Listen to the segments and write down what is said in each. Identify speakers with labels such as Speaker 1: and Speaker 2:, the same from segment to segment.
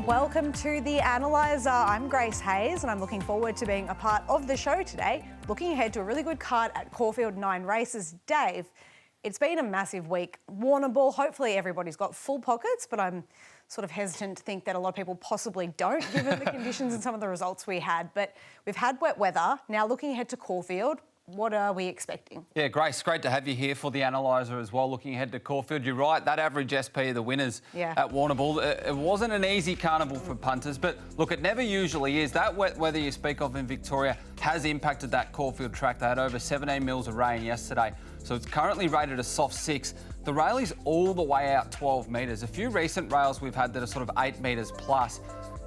Speaker 1: Welcome to the Analyser. I'm Grace Hayes and I'm looking forward to being a part of the show today, looking ahead to a really good card at Caulfield 9 races. Dave, it's been a massive week. Warrnambool, hopefully everybody's got full pockets, but I'm sort of hesitant to think that a lot of people possibly don't, given the conditions and some of the results we had. But we've had wet weather. Now looking ahead to Caulfield, what are we expecting?
Speaker 2: Yeah, Grace, great to have you here for the Analyser as well. Looking ahead to Caulfield, you're right, that average SP of the winners at Warrnambool, it wasn't an easy carnival for punters, but look, it never usually is. That wet weather you speak of in Victoria has impacted that Caulfield track. They had over 17 mils of rain yesterday, so it's currently rated a soft 6. The rail is all the way out 12 metres. A few recent rails we've had that are sort of 8 metres plus.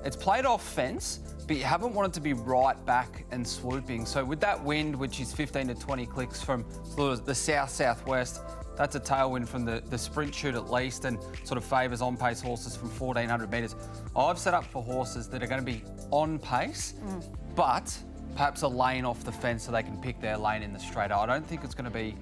Speaker 2: It's played off fence, but you haven't wanted to be right back and swooping. So with that wind, which is 15 to 20 clicks from sort of the south-southwest, that's a tailwind from the sprint chute at least, and sort of favours on-pace horses from 1,400 metres. I've set up for horses that are going to be on pace, but perhaps a lane off the fence so they can pick their lane in the straight. I don't think it's going to be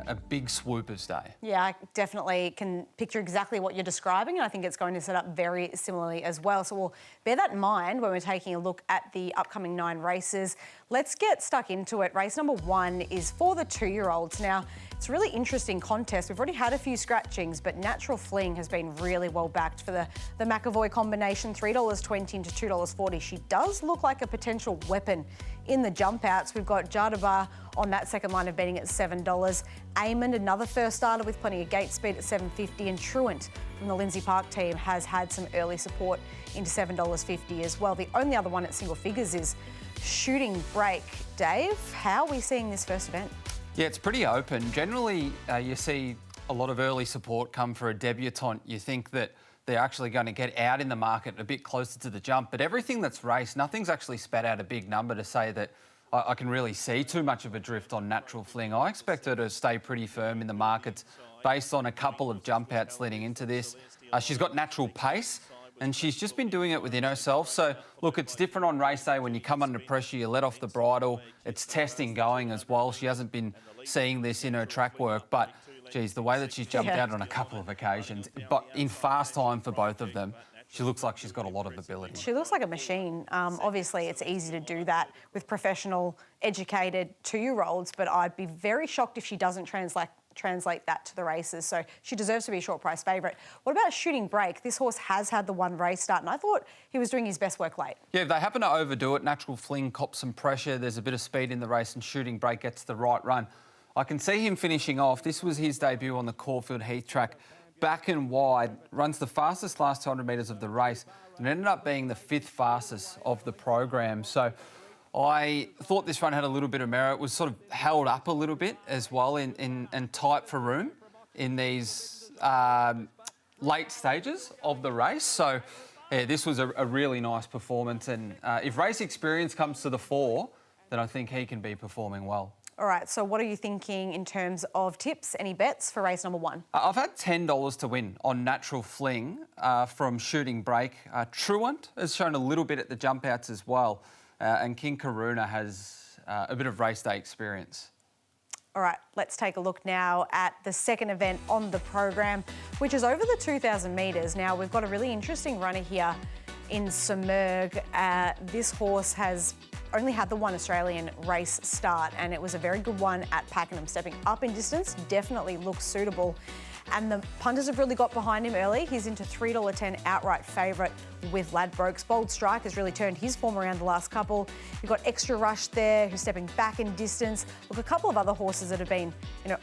Speaker 2: a big swoopers day. Yeah,
Speaker 1: I definitely can picture exactly what you're describing, and I think it's going to set up very similarly as well. So we'll bear that in mind when we're taking a look at the upcoming 9 races. Let's get stuck into it. Race number 1 is for the 2-year-olds. Now, it's a really interesting contest. We've already had a few scratchings, but Natural Fling has been really well backed for the McAvoy combination, $3.20 into $2.40. She does look like a potential weapon in the jump outs. We've got Jadabar on that second line of betting at $7. Amond, another first starter with plenty of gate speed at $7.50, and Truant from the Lindsay Park team has had some early support into $7.50 as well. The only other one at single figures is Shooting Break. Dave, how are we seeing this first event?
Speaker 2: Yeah, it's pretty open. Generally, you see a lot of early support come for a debutante. You think that they're actually going to get out in the market a bit closer to the jump, but everything that's raced, nothing's actually spat out a big number to say that I can really see too much of a drift on Natural Fling. I expect her to stay pretty firm in the markets based on a couple of jump outs leading into this. She's got natural pace, and she's just been doing it within herself. So, look, it's different on race day when you come under pressure, you let off the bridle. It's testing going as well. She hasn't been seeing this in her track work, but, geez, the way that she's jumped out on a couple of occasions, but in fast time for both of them, she looks like she's got a lot of ability.
Speaker 1: She looks like a machine. Obviously, it's easy to do that with professional, educated 2-year-olds, but I'd be very shocked if she doesn't translate that to the races. So she deserves to be a short price favourite. What about Shooting Break? This horse has had the 1 race start, and I thought he was doing his best work late.
Speaker 2: Yeah, if they happen to overdo it, Natural Fling cops some pressure, there's a bit of speed in the race, and Shooting Break gets the right run. I can see him finishing off. This was his debut on the Caulfield Heath track. Back and wide, runs the fastest last 200 metres of the race, and ended up being the 5th fastest of the program. So I thought this run had a little bit of merit. It was sort of held up a little bit as well and tight for room in these late stages of the race. So yeah, this was a really nice performance, and if race experience comes to the fore, then I think he can be performing well.
Speaker 1: All right, so what are you thinking in terms of tips? Any bets for race number 1?
Speaker 2: I've had $10 to win on Natural Fling from Shooting Break. Truant has shown a little bit at the jump outs as well, and King Karuna has a bit of race day experience.
Speaker 1: All right, let's take a look now at the second event on the program, which is over the 2,000 metres. Now, we've got a really interesting runner here in Simurgh. This horse has only had the 1 Australian race start, and it was a very good one at Pakenham. Stepping up in distance, definitely looks suitable. And the punters have really got behind him early. He's into $3.10 outright favourite with Ladbrokes. Bold Strike has really turned his form around the last couple. You've got Extra Rush there, who's stepping back in distance. Look, a couple of other horses that have been,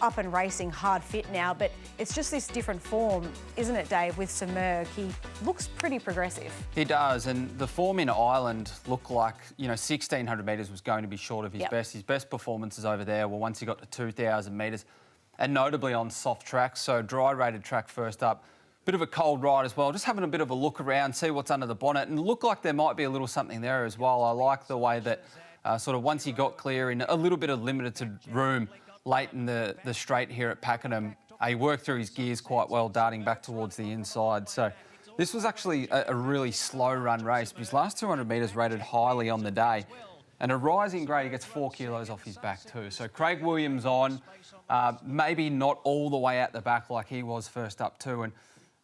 Speaker 1: up and racing, hard fit now, but it's just this different form, isn't it, Dave, with Simurgh? He looks pretty progressive.
Speaker 2: He does, and the form in Ireland looked like, 1,600 metres was going to be short of his best. His best performances over there were once he got to 2,000 metres, and notably on soft tracks, so dry-rated track first up. Bit of a cold ride as well, just having a bit of a look around, see what's under the bonnet, and look like there might be a little something there as well. I like the way that sort of once he got clear in a little bit of limited room late in the straight here at Pakenham, he worked through his gears quite well, darting back towards the inside. So this was actually a really slow run race, but his last 200 metres rated highly on the day. And a rising grade, he gets 4 kilos off his back too. So Craig Williams on, maybe not all the way out the back like he was first up too. And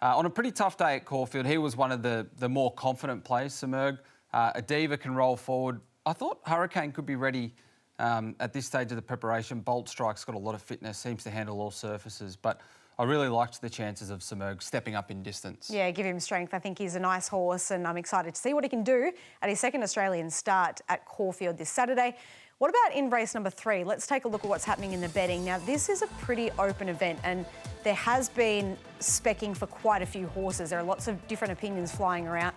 Speaker 2: On a pretty tough day at Caulfield, he was one of the more confident players, Simurgh. A diva can roll forward. I thought Hurricane could be ready at this stage of the preparation. Bolt Strike's got a lot of fitness, seems to handle all surfaces, but I really liked the chances of Simurgh stepping up in distance.
Speaker 1: Yeah, give him strength. I think he's a nice horse and I'm excited to see what he can do at his second Australian start at Caulfield this Saturday. What about in race number 3? Let's take a look at what's happening in the betting. Now, this is a pretty open event and there has been specking for quite a few horses. There are lots of different opinions flying around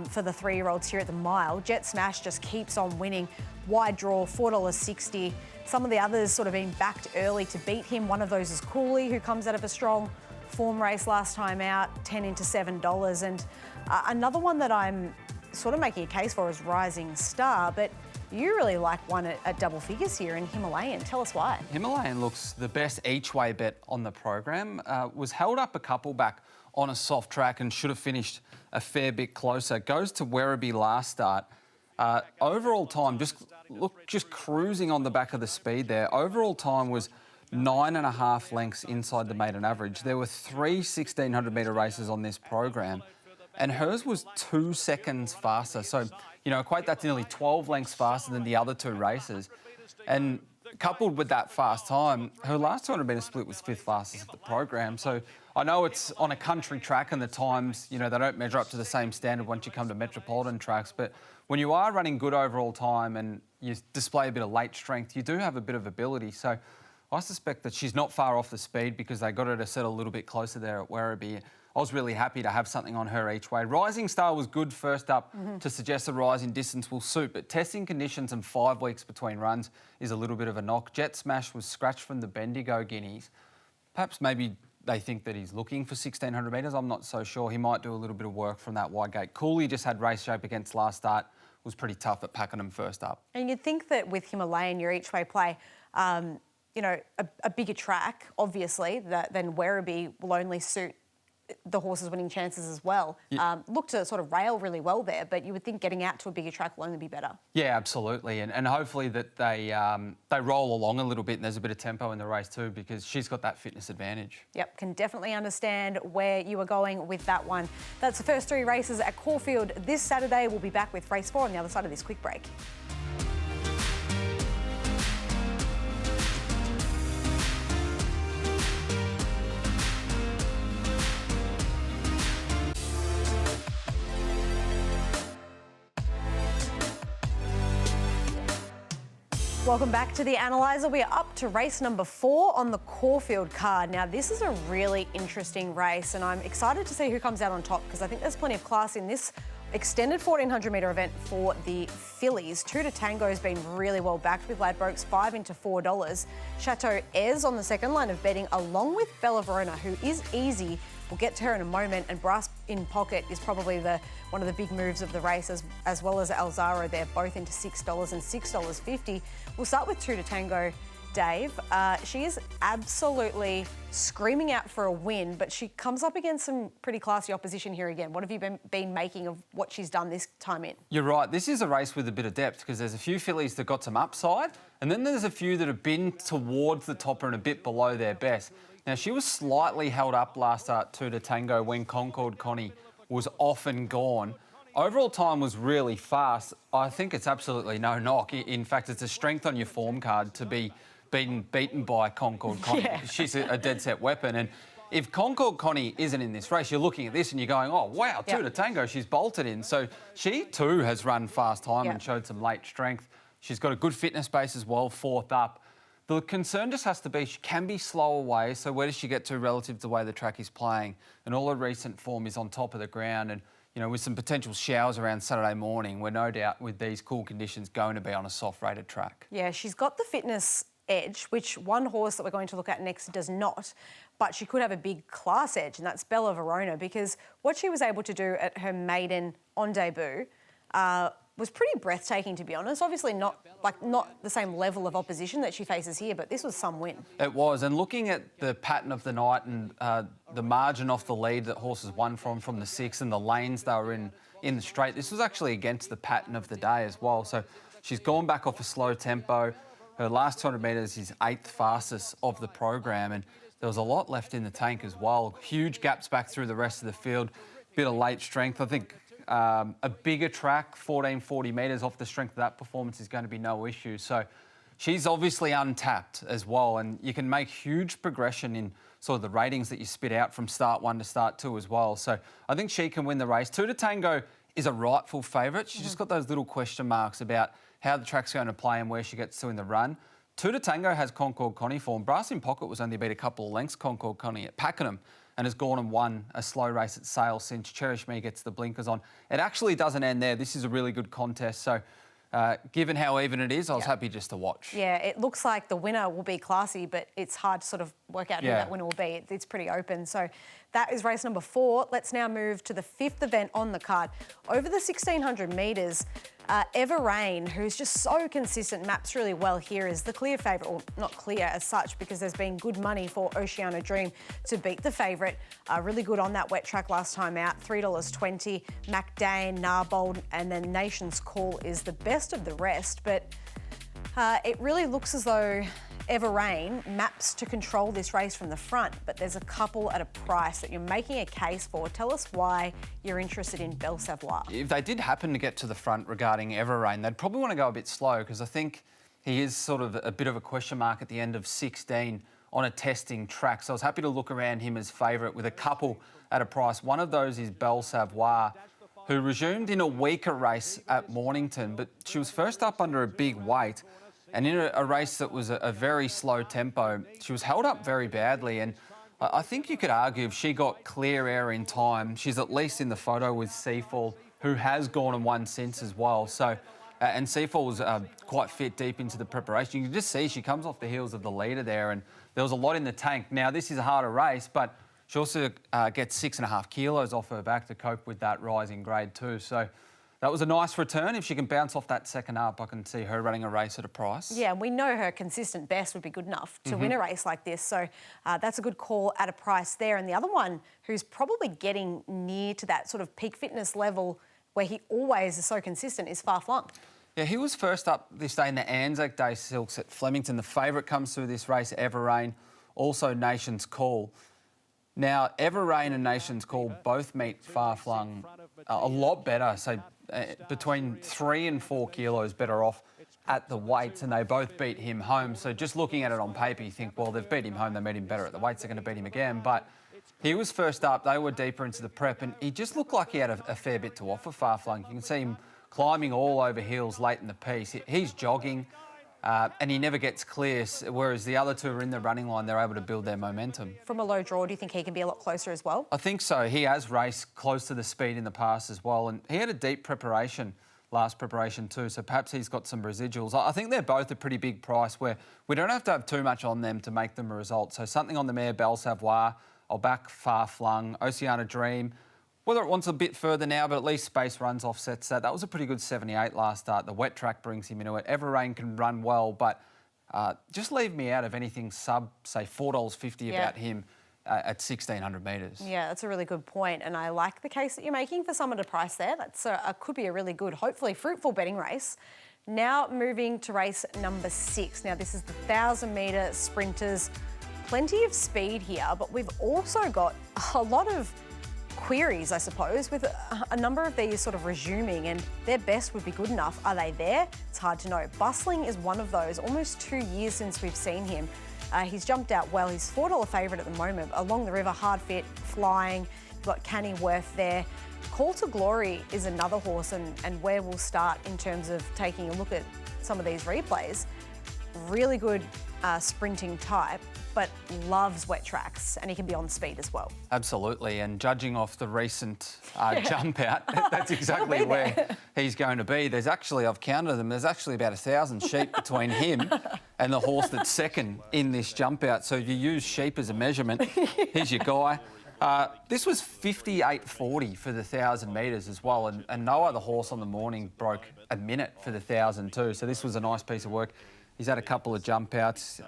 Speaker 1: for the 3-year-olds here at the mile. Jet Smash just keeps on winning. Wide draw, $4.60. Some of the others sort of been backed early to beat him. One of those is Cooley, who comes out of a strong form race last time out, 10 into $7. And another one that I'm sort of making a case for is Rising Star, but you really like one at double figures here in Himalayan. Tell us why.
Speaker 2: Himalayan looks the best each-way bet on the program. Was held up a couple back on a soft track and should have finished a fair bit closer. Goes to Werribee last start. Overall time, just cruising on the back of the speed there. Overall time was 9.5 lengths inside the maiden average. There were 3 1,600-metre races on this program, and hers was 2 seconds faster. So, you know, equate that to nearly 12 lengths faster than the other 2 races. And coupled with that fast time, her last 200-metre split was 5th fastest of the program. So I know it's on a country track and the times, you know, they don't measure up to the same standard once you come to metropolitan tracks. But when you are running good overall time and you display a bit of late strength, you do have a bit of ability. So I suspect that she's not far off the speed because they got her to set a little bit closer there at Werribee. I was really happy to have something on her each way. Rising Star was good first up to suggest a rise in distance will suit, but testing conditions and 5 weeks between runs is a little bit of a knock. Jet Smash was scratched from the Bendigo Guineas. Perhaps maybe they think that he's looking for 1,600 metres. I'm not so sure. He might do a little bit of work from that wide gate. Cooley just had race shape against last start. Was pretty tough at Pakenham first up. And
Speaker 1: you'd think that with Himalayan, your each way play, you know, a bigger track, obviously, than Werribee will only suit the horse's winning chances as well. Yeah. Look to sort of rail really well there, but you would think getting out to a bigger track will only be better.
Speaker 2: Yeah, absolutely, and hopefully that they roll along a little bit and there's a bit of tempo in the race too, because she's got that fitness advantage.
Speaker 1: Yep, can definitely understand where you are going with that one. That's the first 3 races at Caulfield this Saturday. We'll be back with race 4 on the other side of this quick break. Welcome back to the Analyser. We are up to race number 4 on the Caulfield card. Now, this is a really interesting race and I'm excited to see who comes out on top because I think there's plenty of class in this extended 1,400-metre event for the fillies. 2 to Tango has been really well backed with Ladbrokes, 5 into $4. Chateau Ez on the second line of betting, along with Belle Verona, who is easy. We'll get to her in a moment, and Brass in Pocket is probably one of the big moves of the race, as well as Alzaro. They're both into $6 and $6.50. We'll start with 2 to Tango, Dave. She is absolutely screaming out for a win, but she comes up against some pretty classy opposition here again. What have you been making of what she's done this time in?
Speaker 2: You're right. This is a race with a bit of depth because there's a few fillies that got some upside, and then there's a few that have been towards the topper and a bit below their best. Now, she was slightly held up last start 2 to Tango when Concord Connie was off and gone. Overall time was really fast. I think it's absolutely no knock. In fact, it's a strength on your form card to be beaten by Concord Connie. Yeah. She's a dead set weapon. And if Concord Connie isn't in this race, you're looking at this and you're going, oh, wow, 2 to Tango, she's bolted in. So she too has run fast time and showed some late strength. She's got a good fitness base as well, 4th up. The concern just has to be she can be slow away, so where does she get to relative to the way the track is playing? And all her recent form is on top of the ground and, you know, with some potential showers around Saturday morning, we're no doubt with these cool conditions going to be on a soft-rated track.
Speaker 1: Yeah, she's got the fitness edge, which one horse that we're going to look at next does not, but she could have a big class edge, and that's Belle Verona, because what she was able to do at her maiden on debut was pretty breathtaking, to be honest. Obviously not the same level of opposition that she faces here, but this was some win.
Speaker 2: It was, and looking at the pattern of the night and the margin off the lead that horses won from the 6 and the lanes they were in the straight, this was actually against the pattern of the day as well. So she's gone back off a slow tempo. Her last 200 metres is 8th fastest of the program, and there was a lot left in the tank as well. Huge gaps back through the rest of the field, bit of late strength. I think a bigger track, 1440 metres off the strength of that performance is going to be no issue. So she's obviously untapped as well, and you can make huge progression in sort of the ratings that you spit out from start 1 to start 2 as well. So I think she can win the race. 2 to Tango is a rightful favourite. She's just got those little question marks about how the track's going to play and where she gets to in the run. 2 to Tango has Concord Connie form. Brass in Pocket was only beat a couple of lengths Concord Connie at Pakenham and has gone and won a slow race at Sale since. Cherish Me gets the blinkers on. It actually doesn't end there. This is a really good contest. So given how even it is, I was happy just to watch.
Speaker 1: Yeah, it looks like the winner will be classy, but it's hard to sort of work out who that winner will be. It's pretty open. So that is race number 4. Let's now move to the 5th event on the card. Over the 1,600 metres, Ever Rain, who's just so consistent, maps really well here, is the clear favourite, or not clear as such, because there's been good money for Oceana Dream to beat the favourite. Really good on that wet track last time out, $3.20. MacDane, Narbold, and then Nation's Call is the best of the rest, but it really looks as though Ever Rain maps to control this race from the front, but there's a couple at a price that you're making a case for. Tell us why you're interested in Belle Savoir.
Speaker 2: If they did happen to get to the front regarding Ever Rain, they'd probably want to go a bit slow, because I think he is sort of a bit of a question mark at the end of 16 on a testing track. So I was happy to look around him as favourite with a couple at a price. One of those is Belle Savoir, who resumed in a weaker race at Mornington, but she was first up under a big weight. And in a race that was a very slow tempo, she was held up very badly. And I think you could argue if she got clear air in time, she's at least in the photo with Seafall, who has gone and won since as well. So, and Seafall was quite fit deep into the preparation. You can just see she comes off the heels of the leader there, and there was a lot in the tank. Now, this is a harder race, but she also gets 6.5 kilos off her back to cope with that rise in grade too. So that was a nice return. If she can bounce off that second up, I can see her running a race at a price.
Speaker 1: Yeah, we know her consistent best would be good enough to win a race like this. So that's a good call at a price there. And the other one who's probably getting near to that sort of peak fitness level where he always is so consistent is Farhh Flung.
Speaker 2: Yeah, he was first up this day in the Anzac Day Silks at Flemington. The favourite comes through this race, Ever Rain, also Nation's Call. Now, Ever Rain and Nation's Call both meet Farhh Flung a lot better, so between 3 and 4 kilos better off at the weights, and they both beat him home. So just looking at it on paper, you think, well, they've beat him home, they made him better at the weights, they're going to beat him again. But he was first up, they were deeper into the prep, and he just looked like he had a fair bit to offer, Farhh Flung. You can see him climbing all over hills late in the piece. He's jogging. And he never gets clear, whereas the other two are in the running line, they're able to build their momentum.
Speaker 1: From a low draw, do you think he can be a lot closer as well?
Speaker 2: I think so. He has raced close to the speed in the past as well, and he had a deep preparation, last preparation too, so perhaps he's got some residuals. I think they're both a pretty big price where we don't have to have too much on them to make them a result. So something on the mare, Belle Savoir, I'll back Farhh Flung, Oceana Dream. Whether it wants a bit further now, but at least space runs offsets that. That was a pretty good 78 last start. The wet track brings him into it. Ever Rain can run well, but just leave me out of anything sub, say, $4.50 about him at 1,600 metres.
Speaker 1: Yeah, that's a really good point, and I like the case that you're making for someone to price there. That's could be a really good, hopefully fruitful betting race. Now moving to race number 6. Now this is the 1,000-metre sprinters. Plenty of speed here, but we've also got a lot of queries, I suppose, with a number of these sort of resuming, and their best would be good enough. Are they there? It's hard to know. Bustling is one of those. Almost 2 years since we've seen him. He's jumped out well. He's $4 favourite at the moment. Along the river, hard fit, flying. You've got Canny Worth there. Call to Glory is another horse, and where we'll start in terms of taking a look at some of these replays. Really good sprinting type, but loves wet tracks, and he can be on speed as well.
Speaker 2: Absolutely, and judging off the recent jump out, that's exactly where he's going to be. There's actually, I've counted them, there's actually about 1,000 sheep between him and the horse that's second in this jump out. So if you use sheep as a measurement, here's your guy. This was 58.40 for the 1,000 metres as well, and no other horse on the morning broke a minute for the 1,000 too. So this was a nice piece of work. He's had a couple of jump outs.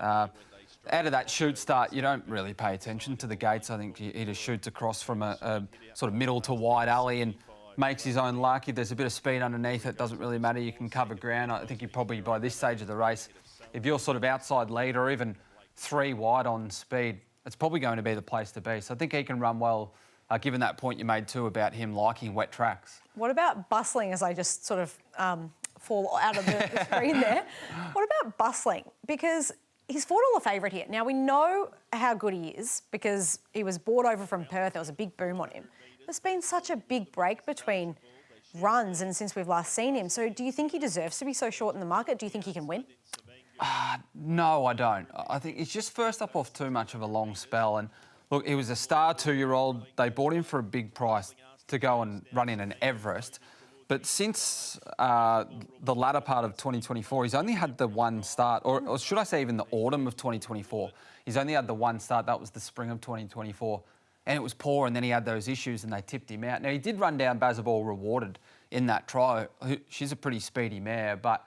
Speaker 2: Out of that shoot start, you don't really pay attention to the gates. I think he just shoots across from a sort of middle to wide alley and makes his own luck. If there's a bit of speed underneath, it doesn't really matter. You can cover ground. I think he probably, by this stage of the race, if you're sort of outside lead or even 3 wide on speed, it's probably going to be the place to be. So I think he can run well, given that point you made too about him liking wet tracks.
Speaker 1: What about Bustling, as I just sort of fall out of the screen there? What about Bustling? Because he's $4 favourite here. Now, we know how good he is because he was brought over from Perth. There was a big boom on him. There's been such a big break between runs and since we've last seen him. So do you think he deserves to be so short in the market? Do you think he can win?
Speaker 2: No, I don't. I think he's just first up off too much of a long spell. And look, he was a star 2-year-old. They bought him for a big price to go and run in an Everest. But since the latter part of 2024, he's only had the one start, or should I say even the autumn of 2024. He's only had the one start. That was the spring of 2024. And it was poor, and then he had those issues and they tipped him out. Now, he did run down Bazaball Rewarded in that try. She's a pretty speedy mare, but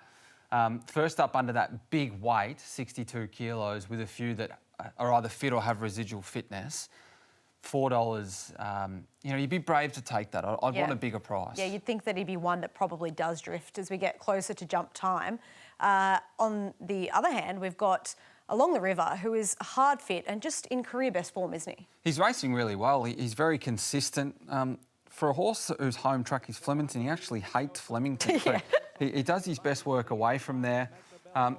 Speaker 2: first up under that big weight, 62 kilos, with a few that are either fit or have residual fitness, $4, you'd be brave to take that. I'd want a bigger price.
Speaker 1: Yeah, you'd think that he'd be one that probably does drift as we get closer to jump time. On the other hand, we've got Along the River, who is hard fit and just in career best form, isn't he?
Speaker 2: He's racing really well. He's very consistent. For a horse whose home track is Flemington, he actually hates Flemington.
Speaker 1: Yeah.
Speaker 2: He does his best work away from there.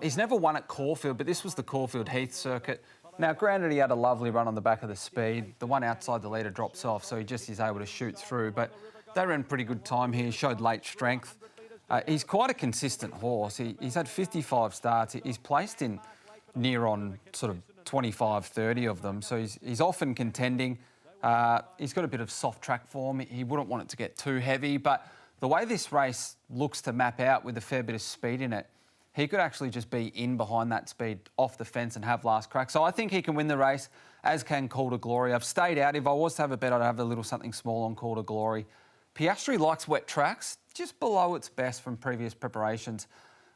Speaker 2: He's never won at Caulfield, but this was the Caulfield Heath circuit. Now, granted, he had a lovely run on the back of the speed. The one outside the leader drops off, so he just is able to shoot through. But they ran pretty good time here, showed late strength. He's quite a consistent horse. He's had 55 starts. He's placed in near on sort of 25, 30 of them. So he's often contending. He's got a bit of soft track form. He wouldn't want it to get too heavy. But the way this race looks to map out with a fair bit of speed in it, he could actually just be in behind that speed off the fence and have last crack. So I think he can win the race, as can Call to Glory. I've stayed out. If I was to have a bet, I'd have a little something small on Call to Glory. Piastri likes wet tracks, just below its best from previous preparations.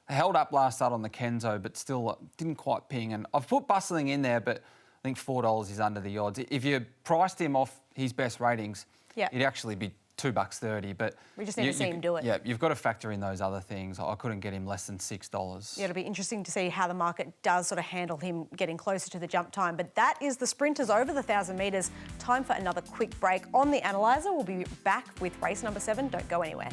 Speaker 2: Held up last start on the Kenzo, but still didn't quite ping. And I've put Bustling in there, but I think $4 is under the odds. If you priced him off his best ratings, it'd actually be $2.30. But
Speaker 1: we just need to see him do it.
Speaker 2: Yeah, you've got to factor in those other things. I couldn't get him less than $6.
Speaker 1: Yeah, it'll be interesting to see how the market does sort of handle him getting closer to the jump time. But that is the sprinters over the 1,000 metres. Time for another quick break on the Analyser. We'll be back with race number 7. Don't go anywhere.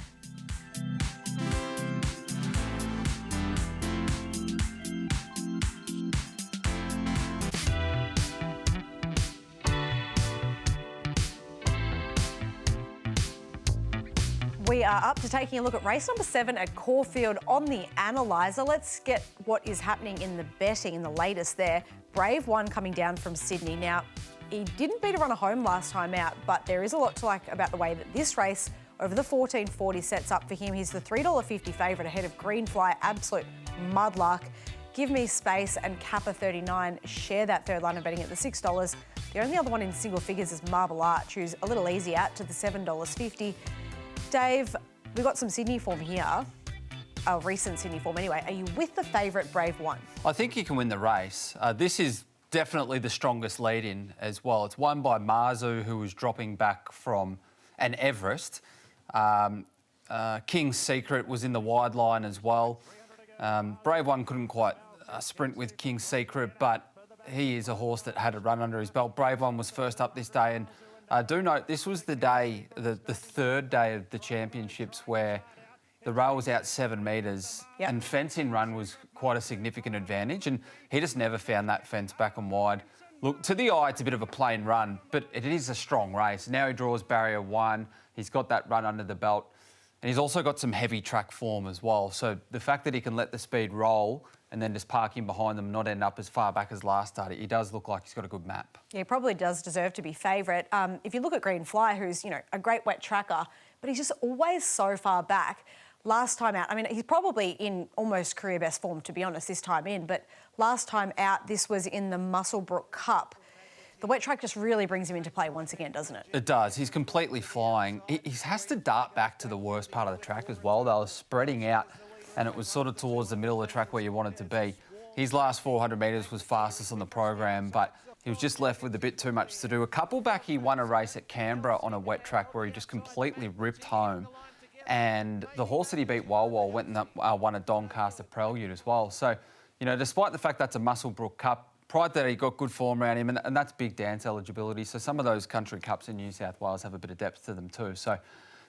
Speaker 1: We are up to taking a look at race number 7 at Caulfield on the Analyser. Let's get what is happening in the betting in the latest there. Brave One coming down from Sydney. Now, he didn't beat a runner home last time out, but there is a lot to like about the way that this race over the 1440 sets up for him. He's the $3.50 favourite ahead of Greenfly, Absolute Mudlark, Give Me Space and Kappa 39 share that third line of betting at the $6. The only other one in single figures is Marble Arch, who's a little easy out to the $7.50. Dave, we've got some Sydney form here. Recent Sydney form anyway. Are you with the favourite Brave One? I
Speaker 2: think he can win the race. This is definitely the strongest lead-in as well. It's won by Marzu, who was dropping back from an Everest. King's Secret was in the wide line as well. Brave One couldn't quite sprint with King's Secret, but he is a horse that had a run under his belt. Brave One was first up this day, and do note, this was the day, the third day of the championships where the rail was out 7 metres and fence-in run was quite a significant advantage, and he just never found that fence back and wide. Look, to the eye, it's a bit of a plain run, but it is a strong race. Now he draws barrier 1. He's got that run under the belt, and he's also got some heavy track form as well. So the fact that he can let the speed roll and then just park in behind them, not end up as far back as last start, he does look like he's got a good map.
Speaker 1: Yeah, he probably does deserve to be favourite. If you look at Greenfly, who's, a great wet tracker, but he's just always so far back. Last time out, he's probably in almost career best form, to be honest, this time in, but last time out, this was in the Musselbrook Cup. The wet track just really brings him into play once again, doesn't it?
Speaker 2: It does. He's completely flying. He has to dart back to the worst part of the track as well. They were spreading out, and it was sort of towards the middle of the track where you wanted to be. His last 400 metres was fastest on the program, but he was just left with a bit too much to do. A couple back, he won a race at Canberra on a wet track where he just completely ripped home. And the horse that he beat, Wal went and won a Doncaster Prelude as well. So you know, despite the fact that's a Muswellbrook Cup, pride that he got good form around him, and that's big dance eligibility. So some of those country cups in New South Wales have a bit of depth to them too. So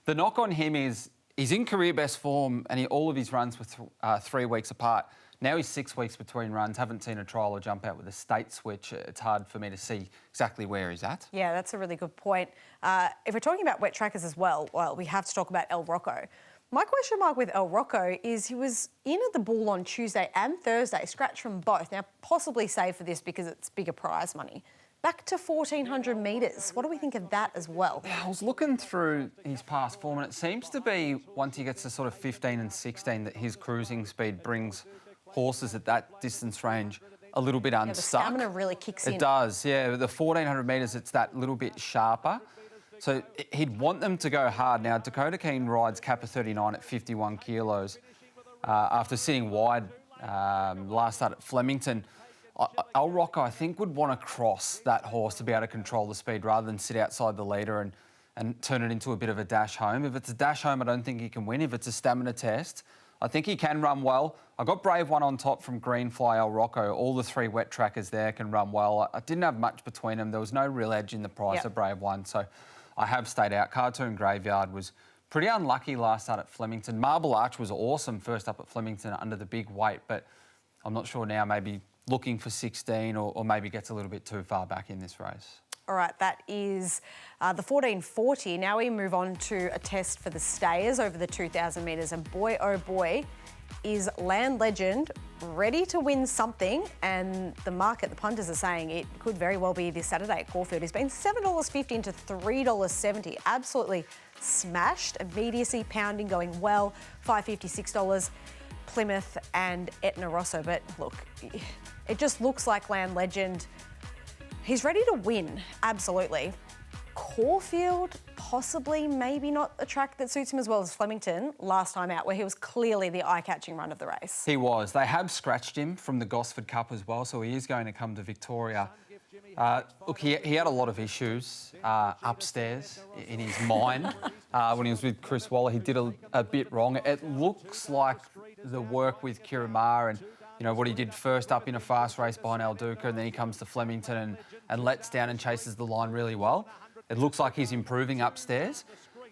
Speaker 2: the knock on him is he's in career best form, and all of his runs were 3 weeks apart. Now he's 6 weeks between runs. Haven't seen a trial or jump out with a state switch. It's hard for me to see exactly where he's at.
Speaker 1: Yeah, that's a really good point. If we're talking about wet trackers as well, we have to talk about El Rocco. My question mark with El Rocco is he was in at the Bull on Tuesday and Thursday, scratched from both. Now, possibly saved for this because it's bigger prize money. Back to 1,400 metres. What do we think of that as well?
Speaker 2: I was looking through his past form, and it seems to be once he gets to sort of 15 and 16 that his cruising speed brings horses at that distance range a little bit unstuck.
Speaker 1: The stamina really kicks in.
Speaker 2: It does, yeah. The 1,400 metres, it's that little bit sharper. So he'd want them to go hard. Now, Dakota Keen rides Kappa 39 at 51 kilos after sitting wide last start at Flemington. El Rocco, I think, would want to cross that horse to be able to control the speed rather than sit outside the leader and turn it into a bit of a dash home. If it's a dash home, I don't think he can win. If it's a stamina test, I think he can run well. I got Brave One on top from Greenfly El Rocco. All the 3 wet trackers there can run well. I didn't have much between them. There was no real edge in the price of Brave One, so I have stayed out. Cartoon Graveyard was pretty unlucky last start at Flemington. Marble Arch was awesome first up at Flemington under the big weight, but I'm not sure now, maybe looking for 16 or maybe gets a little bit too far back in this race.
Speaker 1: All right, that is the 1440. Now we move on to a test for the stayers over the 2,000 metres. And boy, oh boy, is Land Legend ready to win something. And the market, the punters are saying it could very well be this Saturday at Caulfield. He's been $7.50 into $3.70. Absolutely smashed. Immediacy, pounding going well. $5.50, $6. Plymouth and Etna Rosso. But look, it just looks like Land Legend. He's ready to win, absolutely. Caulfield, possibly, maybe not a track that suits him as well as Flemington last time out, where he was clearly the eye-catching run of the race.
Speaker 2: He was. They have scratched him from the Gosford Cup as well, so he is going to come to Victoria. Look, he had a lot of issues upstairs in his mind when he was with Chris Waller. He did a bit wrong. It looks like the work with Kiramar and you know, what he did first up in a fast race behind El Duca, and then he comes to Flemington and lets down and chases the line really well. It looks like he's improving upstairs.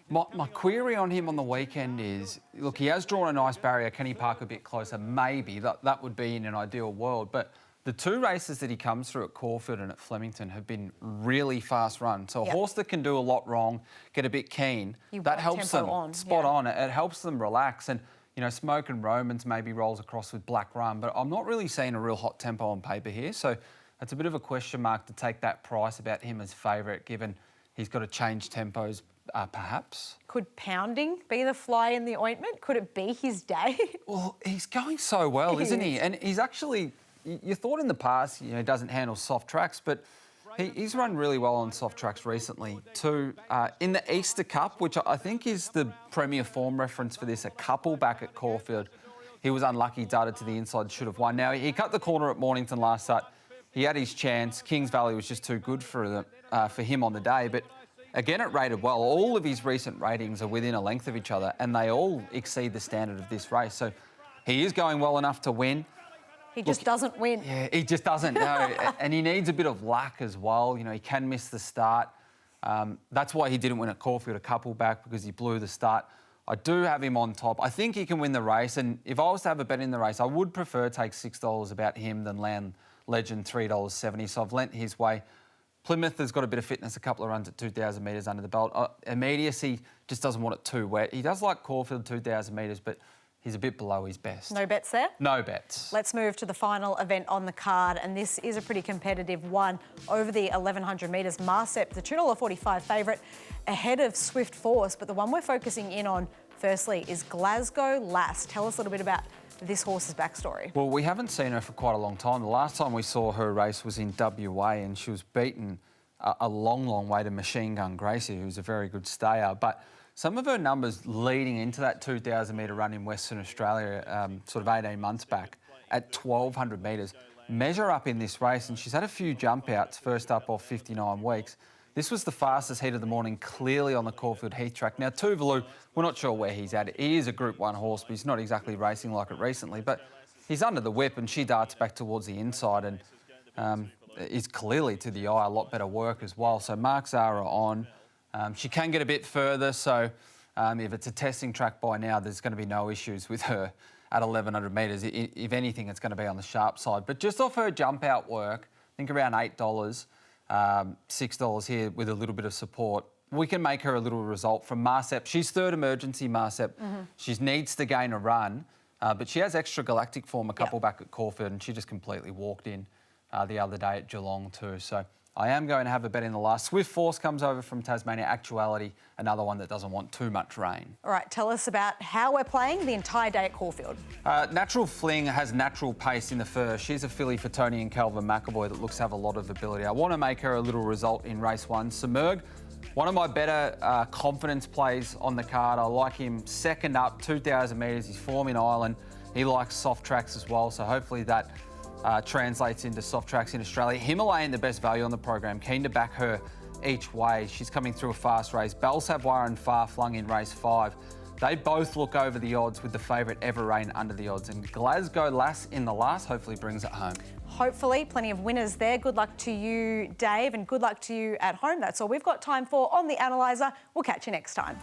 Speaker 2: My query on him on the weekend is, look, he has drawn a nice barrier. Can he park a bit closer? Maybe. That would be in an ideal world. But the 2 races that he comes through at Caulfield and at Flemington have been really fast runs. So a horse that can do a lot wrong, get a bit keen, that helps them spot on. It helps them relax. And you know, Smoke and Romans maybe rolls across with Black Run, but I'm not really seeing a real hot tempo on paper here. So it's a bit of a question mark to take that price about him as favourite, given he's got to change tempos, perhaps.
Speaker 1: Could pounding be the fly in the ointment? Could it be his day?
Speaker 2: Well, he's going so well, isn't he? And he's actually, you thought in the past, you know, he doesn't handle soft tracks, but he's run really well on soft tracks recently too. In the Easter Cup, which I think is the premier form reference for this, a couple back at Caulfield, he was unlucky, darted to the inside, should have won. Now, he cut the corner at Mornington last start. He had his chance. Kings Valley was just too good for him on the day, but again, it rated well. All of his recent ratings are within a length of each other, and they all exceed the standard of this race. So he is going well enough to win.
Speaker 1: He just doesn't win.
Speaker 2: Yeah, he just doesn't, no. And he needs a bit of luck as well. You know, he can miss the start. That's why he didn't win at Caulfield a couple back, because he blew the start. I do have him on top. I think he can win the race. And if I was to have a bet in the race, I would prefer take $6 about him than Land Legend $3.70. So I've lent his way. Plymouth has got a bit of fitness, a couple of runs at 2,000 metres under the belt. Immediacy just doesn't want it too wet. He does like Caulfield 2,000 metres, but he's a bit below his best.
Speaker 1: No bets there?
Speaker 2: No bets.
Speaker 1: Let's move to the final event on the card, and this is a pretty competitive one over the 1,100 metres. Marcep, the $2.45 favourite, ahead of Swift Force, but the one we're focusing in on firstly is Glasgow Lass. Tell us a little bit about this horse's backstory.
Speaker 2: Well, we haven't seen her for quite a long time. The last time we saw her race was in WA, and she was beaten a long, long way to Machine Gun Gracie, who's a very good stayer. But some of her numbers leading into that 2,000 metre run in Western Australia, sort of 18 months back, at 1,200 metres, measure up in this race, and she's had a few jump outs, first up off 59 weeks. This was the fastest heat of the morning, clearly on the Caulfield Heath track. Now, Tuvalu, we're not sure where he's at. He is a Group 1 horse, but he's not exactly racing like it recently. But he's under the whip and she darts back towards the inside and is clearly to the eye a lot better work as well. So mark Zara on. She can get a bit further, so if it's a testing track by now, there's going to be no issues with her at 1,100 metres. If anything, it's going to be on the sharp side. But just off her jump out work, I think around $8, $6 here with a little bit of support, we can make her a little result from Marcep. She's third emergency, Marcep. She needs to gain a run, but she has extra galactic form, a couple back at Caulfield, and she just completely walked in the other day at Geelong too. So I am going to have a bet in the last. Swift Force comes over from Tasmania. Actuality, another one that doesn't want too much rain.
Speaker 1: All right, tell us about how we're playing the entire day at Caulfield.
Speaker 2: Natural Fling has natural pace in the first. She's a filly for Tony and Calvin McAvoy that looks to have a lot of ability. I want to make her a little result in race 1. Simurgh, one of my better confidence plays on the card. I like him second up, 2,000 metres. He's form in Ireland. He likes soft tracks as well, so hopefully that translates into soft tracks in Australia. Himalayan, the best value on the program. Keen to back her each way. She's coming through a fast race. Belle, Savoir and Farhh Flung in race 5. They both look over the odds with the favourite Everrain under the odds. And Glasgow Lass in the last hopefully brings it home.
Speaker 1: Hopefully, plenty of winners there. Good luck to you, Dave, and good luck to you at home. That's all we've got time for on The Analyser. We'll catch you next time.